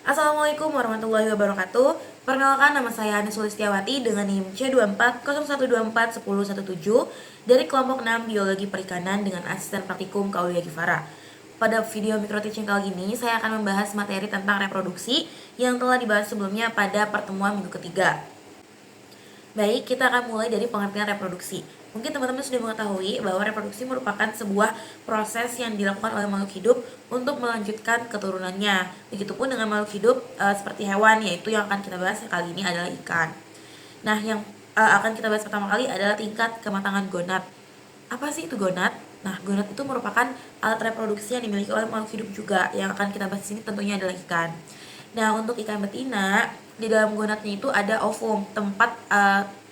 Assalamualaikum warahmatullahi wabarakatuh. Perkenalkan, nama saya Ani Sulistiawati dengan NIM C2401241017 dari kelompok 6 Biologi Perikanan dengan asisten praktikum Kaulia Gifara. Pada video micro teaching kali ini, saya akan membahas materi tentang reproduksi yang telah dibahas sebelumnya pada pertemuan minggu ketiga. Baik, kita akan mulai dari pengertian reproduksi. Mungkin teman-teman sudah mengetahui bahwa reproduksi merupakan sebuah proses yang dilakukan oleh makhluk hidup untuk melanjutkan keturunannya. Begitupun dengan makhluk hidup seperti hewan, yaitu yang akan kita bahas kali ini adalah ikan. Nah, yang akan kita bahas pertama kali adalah tingkat kematangan gonad. Apa sih itu gonad? Nah, gonad itu merupakan alat reproduksi yang dimiliki oleh makhluk hidup juga. Yang akan kita bahas di sini tentunya adalah ikan. Nah, untuk ikan betina, di dalam gonadnya itu ada ovum, tempat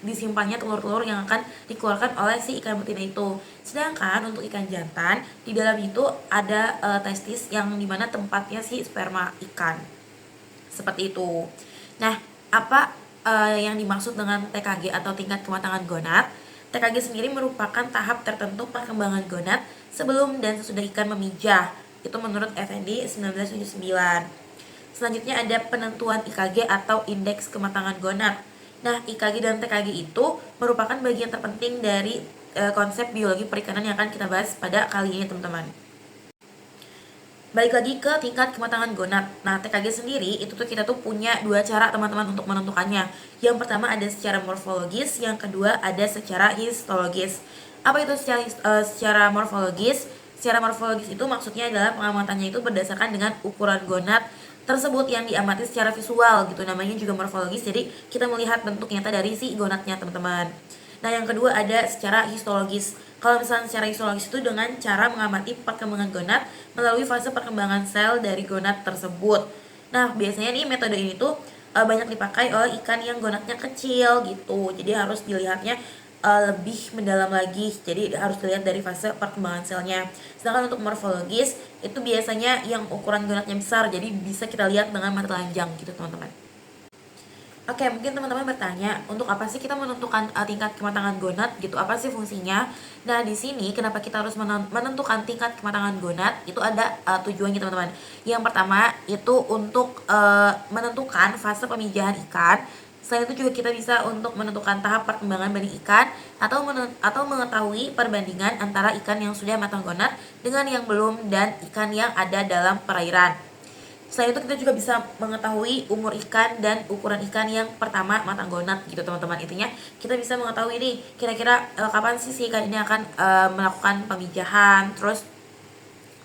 disimpannya telur-telur yang akan dikeluarkan oleh si ikan betina itu. Sedangkan untuk ikan jantan, di dalam itu ada testis yang dimana tempatnya si sperma ikan. Seperti itu. Nah, apa yang dimaksud dengan TKG atau tingkat kematangan gonad? TKG sendiri merupakan tahap tertentu perkembangan gonad sebelum dan sesudah ikan memijah. Itu menurut Effendi 1979. Selanjutnya ada penentuan IKG atau indeks kematangan gonad. Nah, IKG dan TKG itu merupakan bagian terpenting dari konsep biologi perikanan yang akan kita bahas pada kali ini, teman-teman. Balik lagi ke tingkat kematangan gonad. Nah, TKG sendiri itu tuh kita tuh punya dua cara, teman-teman, untuk menentukannya. Yang pertama ada secara morfologis, yang kedua ada secara histologis. Apa itu secara morfologis? Secara morfologis itu maksudnya adalah pengamatannya itu berdasarkan dengan ukuran gonad tersebut yang diamati secara visual gitu, namanya juga morfologis. Jadi kita melihat bentuk nyata dari si gonadnya, teman-teman. Nah, yang kedua ada secara histologis. Kalau misalnya secara histologis itu dengan cara mengamati perkembangan gonad melalui fase perkembangan sel dari gonad tersebut. Nah, biasanya nih metode ini tuh banyak dipakai oleh ikan yang gonadnya kecil gitu. Jadi harus dilihatnya lebih mendalam lagi. Jadi harus dilihat dari fase perkembangan selnya. Sedangkan untuk morfologis itu biasanya yang ukuran gonadnya besar, jadi bisa kita lihat dengan mata telanjang gitu, teman-teman. Oke, mungkin teman-teman bertanya, untuk apa sih kita menentukan tingkat kematangan gonad gitu? Apa sih fungsinya? Nah, di sini kenapa kita harus menentukan tingkat kematangan gonad? Itu ada tujuannya, teman-teman. Yang pertama itu untuk menentukan fase pemijahan ikan. Selain itu juga kita bisa untuk menentukan tahap perkembangan benih ikan atau mengetahui perbandingan antara ikan yang sudah matang gonad dengan yang belum dan ikan yang ada dalam perairan. Selain itu kita juga bisa mengetahui umur ikan dan ukuran ikan yang pertama matang gonad gitu, teman-teman. Intinya kita bisa mengetahui nih kira-kira kapan sih si ikan ini akan melakukan pemijahan, terus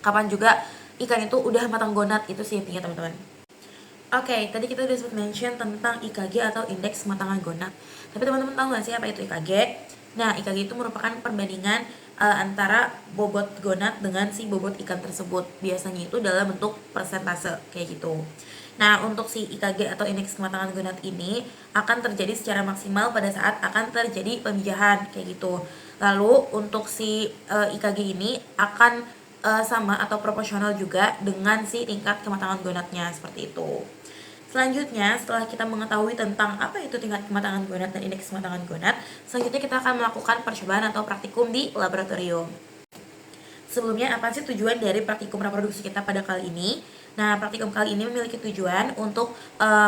kapan juga ikan itu udah matang gonad, itu sih intinya, teman-teman. Oke, tadi kita udah sempat mention tentang IKG atau indeks kematangan gonad. Tapi teman-teman tahu nggak sih apa itu IKG? Nah, IKG itu merupakan perbandingan antara bobot gonad dengan si bobot ikan tersebut. Biasanya itu dalam bentuk persentase kayak gitu. Nah, untuk si IKG atau indeks kematangan gonad ini akan terjadi secara maksimal pada saat akan terjadi pemijahan kayak gitu. Lalu untuk si IKG ini akan sama atau proporsional juga dengan si tingkat kematangan gonadnya, seperti itu. Selanjutnya, setelah kita mengetahui tentang apa itu tingkat kematangan gonad dan indeks kematangan gonad, selanjutnya kita akan melakukan percobaan atau praktikum di laboratorium. Sebelumnya, apa sih tujuan dari praktikum reproduksi kita pada kali ini? Nah, praktikum kali ini memiliki tujuan untuk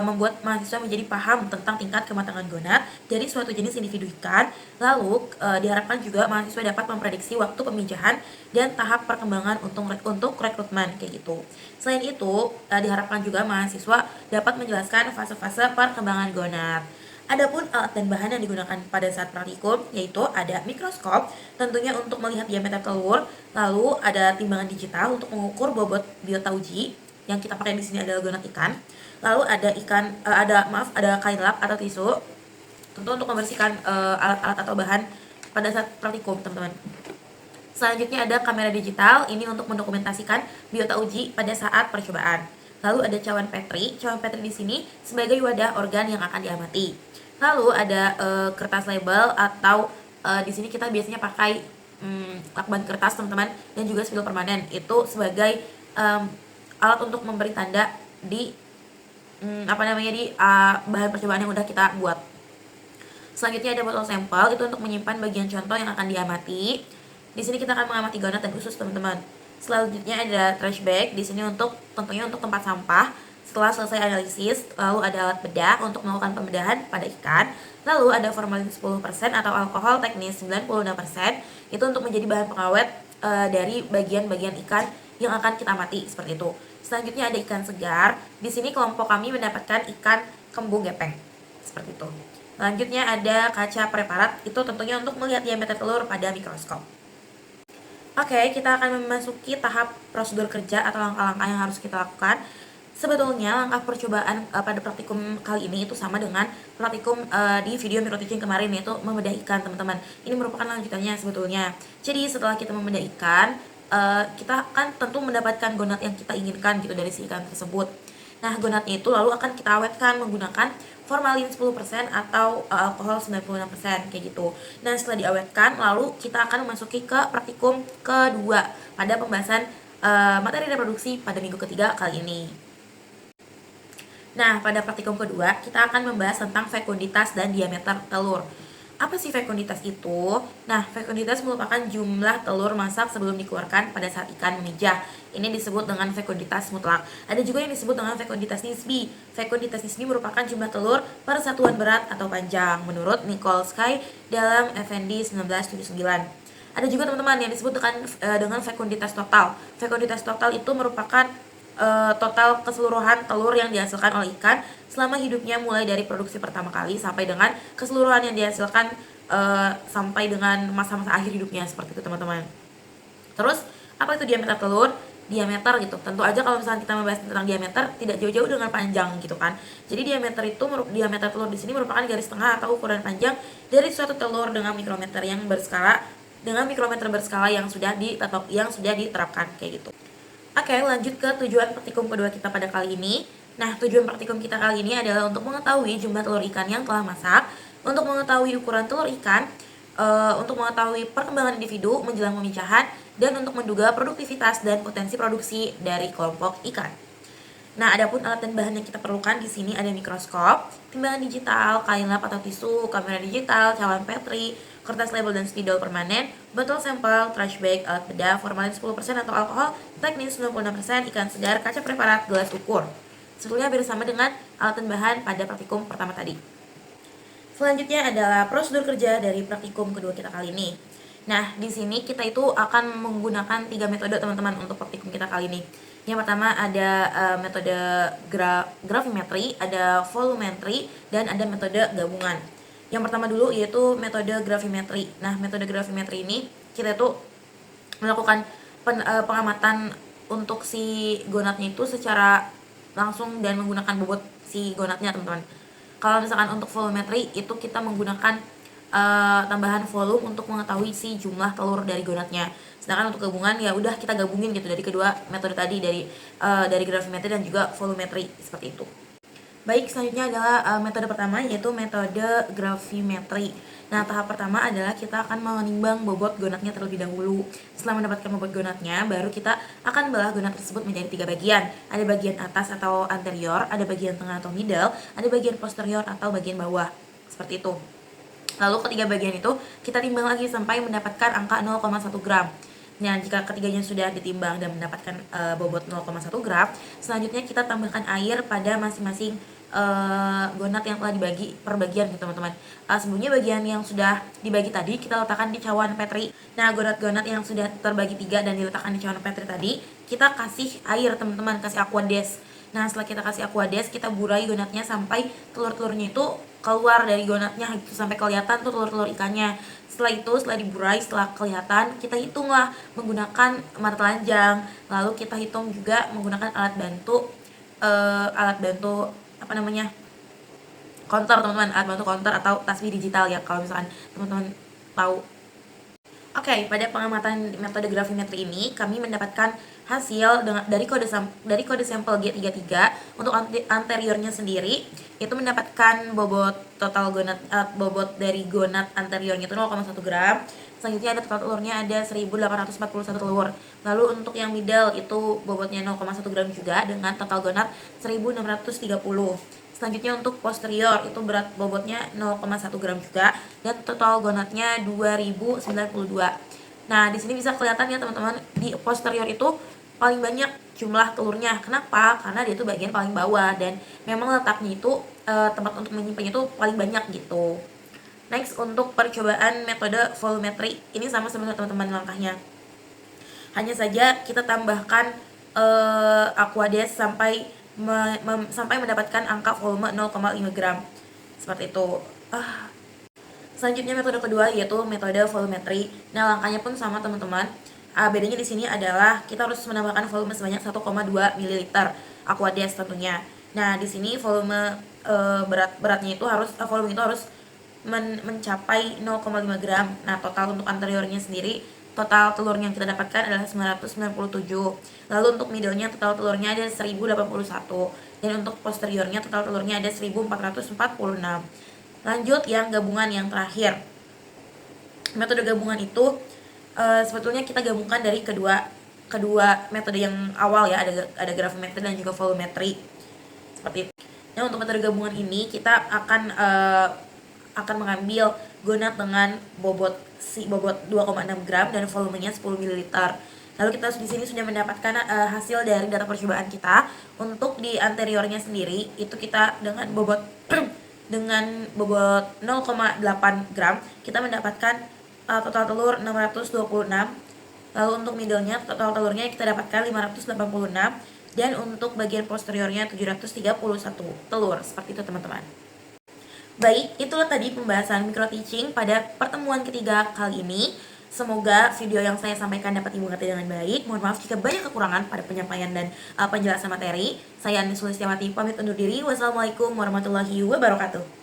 membuat mahasiswa menjadi paham tentang tingkat kematangan gonad dari suatu jenis individu ikan. Lalu, diharapkan juga mahasiswa dapat memprediksi waktu pemijahan dan tahap perkembangan untuk rekrutmen kayak gitu. Selain itu, diharapkan juga mahasiswa dapat menjelaskan fase-fase perkembangan gonad. Adapun alat dan bahan yang digunakan pada saat praktikum yaitu ada mikroskop tentunya untuk melihat diameter telur, lalu ada timbangan digital untuk mengukur bobot biota uji yang kita pakai di sini adalah gonad ikan. Lalu ada kain lap atau tisu tentu untuk membersihkan alat-alat atau bahan pada saat praktikum, teman-teman. Selanjutnya ada kamera digital, ini untuk mendokumentasikan biota uji pada saat percobaan. Lalu ada cawan Petri di sini sebagai wadah organ yang akan diamati. Lalu ada kertas label atau di sini kita biasanya pakai lakban kertas, teman-teman, dan juga spidol permanen. Itu sebagai alat untuk memberi tanda di bahan percobaan yang udah kita buat. Selanjutnya ada botol sampel, itu untuk menyimpan bagian contoh yang akan diamati. Di sini kita akan mengamati gonad dan usus, teman-teman. Selanjutnya ada trash bag, di sini tentunya untuk tempat sampah. Setelah selesai analisis, lalu ada alat bedah untuk melakukan pembedahan pada ikan. Lalu ada formalin 10% atau alkohol teknis 96%, itu untuk menjadi bahan pengawet dari bagian-bagian ikan yang akan kita amati seperti itu. Selanjutnya ada ikan segar. Di sini kelompok kami mendapatkan ikan kembung gepeng seperti itu. Selanjutnya ada kaca preparat, itu tentunya untuk melihat diameter telur pada mikroskop. Oke, kita akan memasuki tahap prosedur kerja atau langkah-langkah yang harus kita lakukan. Sebetulnya langkah percobaan pada praktikum kali ini itu sama dengan praktikum di video micro teaching kemarin, yaitu membedah ikan, teman-teman. Ini merupakan lanjutannya sebetulnya. Jadi setelah kita membedah ikan, kita akan tentu mendapatkan gonat yang kita inginkan gitu dari si ikan tersebut. Nah, gonatnya itu lalu akan kita awetkan menggunakan formalin 10% atau alkohol 96% kayak gitu. Dan setelah diawetkan, lalu kita akan memasuki ke praktikum kedua pada pembahasan materi reproduksi pada minggu ketiga kali ini. Nah, pada praktikum kedua, kita akan membahas tentang fekunditas dan diameter telur. Apa sih fekunditas itu? Nah, fekunditas merupakan jumlah telur masak sebelum dikeluarkan pada saat ikan memijah. Ini disebut dengan fekunditas mutlak. Ada juga yang disebut dengan fekunditas nisbi. Fekunditas nisbi merupakan jumlah telur per satuan berat atau panjang, menurut Nikolsky dalam FND 1979. Ada juga teman-teman yang disebut dengan fekunditas total. Fekunditas total itu merupakan total keseluruhan telur yang dihasilkan oleh ikan selama hidupnya, mulai dari produksi pertama kali sampai dengan keseluruhan yang dihasilkan sampai dengan masa-masa akhir hidupnya, seperti itu teman-teman. Terus apa itu diameter telur? Diameter gitu. Tentu aja kalau misalnya kita membahas tentang diameter, tidak jauh-jauh dengan panjang gitu kan. Jadi diameter telur di sini merupakan garis tengah atau ukuran panjang dari suatu telur dengan mikrometer berskala yang sudah diterapkan kayak gitu. Oke, lanjut ke tujuan praktikum kedua kita pada kali ini. Nah, tujuan praktikum kita kali ini adalah untuk mengetahui jumlah telur ikan yang telah masak, untuk mengetahui ukuran telur ikan, untuk mengetahui perkembangan individu menjelang pemijahan, dan untuk menduga produktivitas dan potensi produksi dari kelompok ikan. Nah, adapun alat dan bahan yang kita perlukan di sini ada mikroskop, timbangan digital, kain lap atau tisu, kamera digital, cawan Petri, kertas label dan spidol permanen, botol sampel, trash bag, alat bedah, formalin 10% atau alkohol, teknis 96%, ikan segar, kaca preparat, gelas ukur. Sebetulnya hampir sama dengan alat dan bahan pada praktikum pertama tadi. Selanjutnya adalah prosedur kerja dari praktikum kedua kita kali ini. Nah, di sini kita itu akan menggunakan 3 metode teman-teman untuk praktikum kita kali ini. Yang pertama ada metode gravimetri, ada volumetri, dan ada metode gabungan. Yang pertama dulu yaitu metode gravimetri. Nah, metode gravimetri ini kita itu melakukan pengamatan untuk si gonatnya itu secara langsung dan menggunakan bobot si gonatnya, teman-teman. Kalau misalkan untuk volumetri itu kita menggunakan tambahan volume untuk mengetahui si jumlah telur dari gonatnya. Sedangkan untuk gabungan ya udah kita gabungin gitu dari kedua metode tadi, dari gravimetri dan juga volumetri, seperti itu. Baik, selanjutnya adalah metode pertama yaitu metode gravimetri. Nah, tahap pertama adalah kita akan menimbang bobot gonatnya terlebih dahulu. Setelah mendapatkan bobot gonatnya, baru kita akan belah gonat tersebut menjadi 3 bagian. Ada bagian atas atau anterior, ada bagian tengah atau middle, ada bagian posterior atau bagian bawah. Seperti itu. Lalu ketiga bagian itu kita timbang lagi sampai mendapatkan angka 0,1 gram. Nah, jika ketiganya sudah ditimbang dan mendapatkan bobot 0,1 gram, selanjutnya kita tambahkan air pada masing-masing gonat yang telah dibagi per bagian gitu teman-teman. Sebelumnya bagian yang sudah dibagi tadi kita letakkan di cawan Petri. Nah, gonat-gonat yang sudah terbagi 3 dan diletakkan di cawan Petri tadi, kita kasih air teman-teman, kasih aquades. Nah, setelah kita kasih aquades, kita burai gonatnya sampai telur-telurnya itu keluar dari gonatnya gitu, sampai kelihatan tuh telur-telur ikannya. Setelah itu, setelah diburai, setelah kelihatan, kita hitunglah menggunakan mata telanjang. Lalu kita hitung juga menggunakan alat bantu counter, teman-teman, alat bantu counter atau tasbih digital ya kalau misalkan teman-teman tahu. Oke, pada pengamatan metode gravimetri ini kami mendapatkan hasil dari kode sampel G33 untuk anteriornya sendiri itu mendapatkan bobot total bobot dari gonat anteriornya itu 0,1 gram. Selanjutnya ada total telurnya ada 1841 telur. Lalu untuk yang middle itu bobotnya 0,1 gram juga dengan total gonat 1630. Selanjutnya untuk posterior itu berat bobotnya 0,1 gram juga dan total gonatnya 2092. Nah, di sini bisa kelihatan ya teman-teman, di posterior itu paling banyak jumlah telurnya. Kenapa? Karena dia tuh bagian paling bawah dan memang letaknya itu tempat untuk menyimpannya itu paling banyak gitu. Next, untuk percobaan metode volumetri, ini sama sebenarnya teman-teman langkahnya. Hanya saja kita tambahkan aquades sampai sampai mendapatkan angka volume 0,5 gram. Seperti itu. Selanjutnya metode kedua yaitu metode volumetri. Nah, langkahnya pun sama teman-teman. Bedanya di sini adalah kita harus menambahkan volume sebanyak 1,2 ml aquades tentunya. Nah, di sini volume beratnya itu harus volume itu harus mencapai 0,5 gram. Nah, total untuk anteriornya sendiri, total telurnya yang kita dapatkan adalah 997. Lalu untuk middle-nya total telurnya ada 1081 dan untuk posteriornya total telurnya ada 1446. Lanjut yang gabungan yang terakhir. Metode gabungan itu sebetulnya kita gabungkan dari kedua metode yang awal ya, ada gravimetri dan juga volumetri. Seperti itu. Nah, untuk metode gabungan ini kita akan mengambil gonad dengan bobot 2,6 gram dan volumenya 10 ml. Lalu kita di sini sudah mendapatkan hasil dari data percobaan kita. Untuk di anteriornya sendiri itu kita dengan bobot dengan bobot 0,8 gram kita mendapatkan total telur 626. Lalu untuk middle-nya total telurnya kita dapatkan 586 dan untuk bagian posteriornya 731 telur. Seperti itu teman-teman. Baik, itulah tadi pembahasan micro teaching pada pertemuan ketiga kali ini. Semoga video yang saya sampaikan dapat Ibu mengerti dengan baik. Mohon maaf jika banyak kekurangan pada penyampaian dan penjelasan materi. Saya Anies Sulistiawati pamit undur diri. Wassalamualaikum warahmatullahi wabarakatuh.